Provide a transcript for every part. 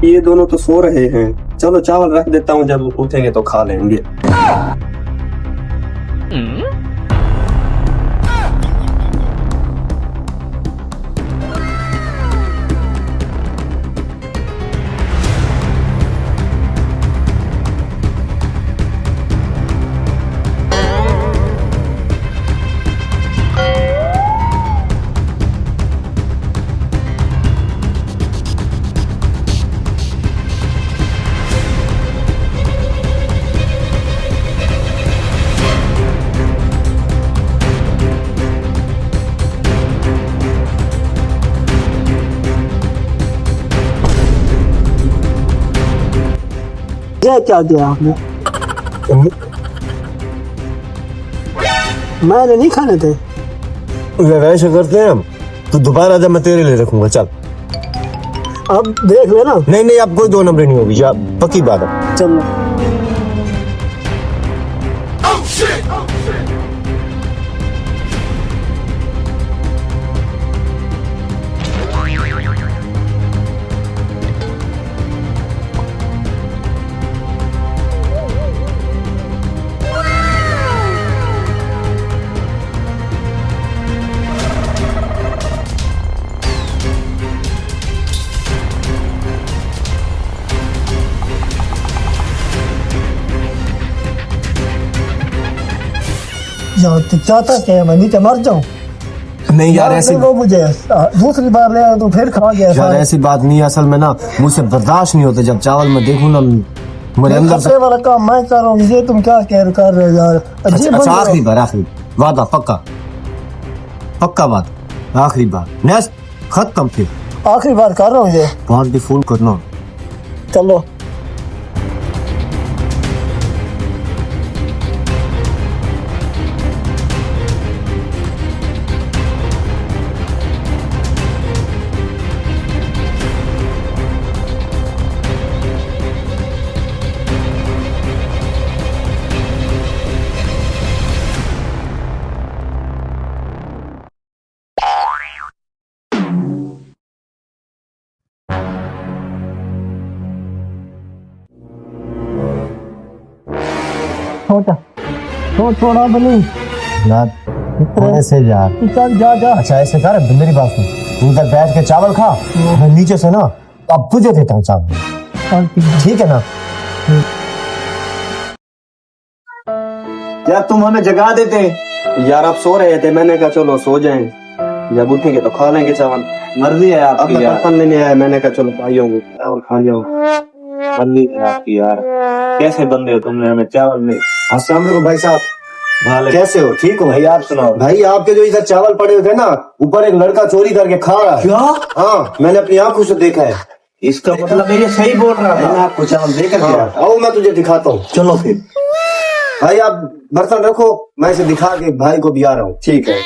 ये दोनों तो सो रहे हैं, चलो चावल रख देता हूँ, जब उठेंगे तो खा लेंगे। ये क्या दिया आपने? मैंने नहीं खाने थे। वैसे करते हैं हम, तो दोबारा जब मैं तेरे लिए रखूंगा। चल अब देख लेना। नहीं नहीं, अब कोई दो नंबर नहीं होगी, जा पक्की बात है। चलो यार तू चाहता क्या है मैं नीचे मर जाऊं? नहीं यार ऐसी वो मुझे दूसरी बार ले आया तो फिर खा गया। यार ऐसी बात नहीं है, असल में ना मुझसे बर्दाश्त नहीं होता, जब चावल में देखूं ना मेरे अंदर से। वाला काम मैं कर रहा हूँ, ये तुम क्या कर रहे हो यार? अच्छा आखिरी बार, आखिरी वादा, पक्का पक्का बात, आखिरी बार, नेक्स्ट खत्म, फिर आखिरी बार कर रहा हूँ ये। बहुत भी फूल करना। चलो छोटा थोड़ा बनी यार ऐसे यार, चल जा जा। अच्छा ऐसे कर, मेरी बात सुन, तू उधर बैठ के चावल खा, मैं नीचे से ना अब तुझे देता हूँ चावल, ठीक है ना? क्या तुम हमें जगा देते? यार आप सो रहे थे, मैंने कहा चलो सो जाएं, जब उठेंगे तो खा लेंगे चावल। मर्जी है आपकी अब यार, बर्तन लेने आया, मैंने कहा चलो भाइयों को चावल खा जाओ। मर्जी है आपकी यार। कैसे बंदे हो तुमने हमें चावल नहीं? अस्सलाम वालेकुम भाई साहब, वाले कैसे हो? ठीक हो? भाई आप सुनाओ। भाई आपके जो इधर चावल पड़े हुए थे ना, ऊपर एक लड़का चोरी करके खा रहा है। क्या? हाँ, मैंने अपनी आंखों से देखा है। इसका मतलब ये सही बोल रहा मैं था। आपको चावल देकर गया। हाँ, आओ मैं तुझे दिखाता हूँ। चलो फिर। भाई आप बर्तन रखो, मैं इसे दिखा के भाई को भी आ रहा हूँ। ठीक है।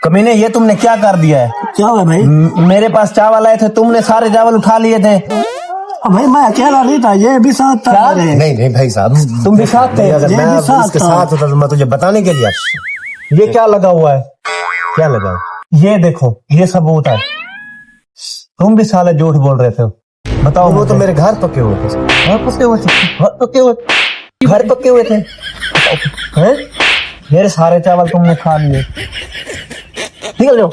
कमीने ये तुमने क्या कर दिया है? क्या हुआ भाई? मेरे पास चावल आए थे, तुमने सारे चावल उठा लिए थे। भाई मैं अकेला नहीं था, ये भी साथ था। क्या? मेरे। नहीं नहीं भाई साहब, तुम भी साथ थे? नहीं, अगर ये मैं भी साथ इसके था। साथ होता तो मैं तुझे बताने के लिए। ये क्या लगा हुआ है? क्या लगा? ये देखो, ये सबूत है। तुम भी साले झूठ बोल रहे थे। बताओ। वो तो मेरे घर पके हुए थे। घर पके हुए थे? घर पके हुए थे? हैं? मेरे सारे चावल तुमने खा लिए। निकल जाओ।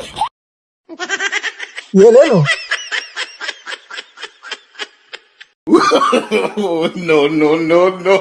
ये ले लो। no, no, no, no.